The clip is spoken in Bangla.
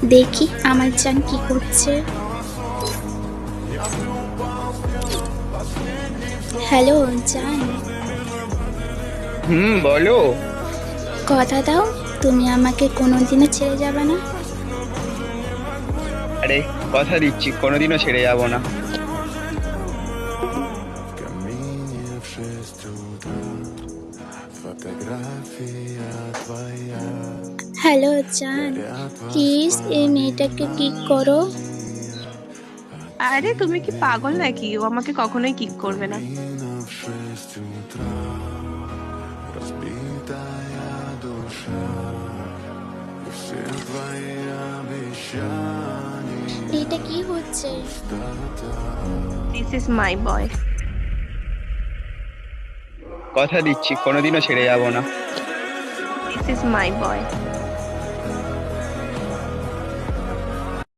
দেখি আমার জান কি করছে। হ্যালো জান, বলো। কথা দাও তুমি আমাকে কোনোদিনও ছেড়ে যাবে না। আরে, কথা দিচ্ছি কোনোদিনও ছেড়ে যাব না। Камине в 6 утра, фотография твоя, হ্যালো জান, горят প্লিজ এই মেয়েটাকে কিক করো। আরে তুমি কি পাগল নাকি? ও আমাকে কখনোই কিক করবে না। воспоминания в 6 утра, разбитая душа, и все твои обещания, এটা কি হচ্ছে? пустота. দিস ইজ মাই বয়। কথা দিচ্ছি কোনোদিনও ছেড়ে যাব না। This is my boy.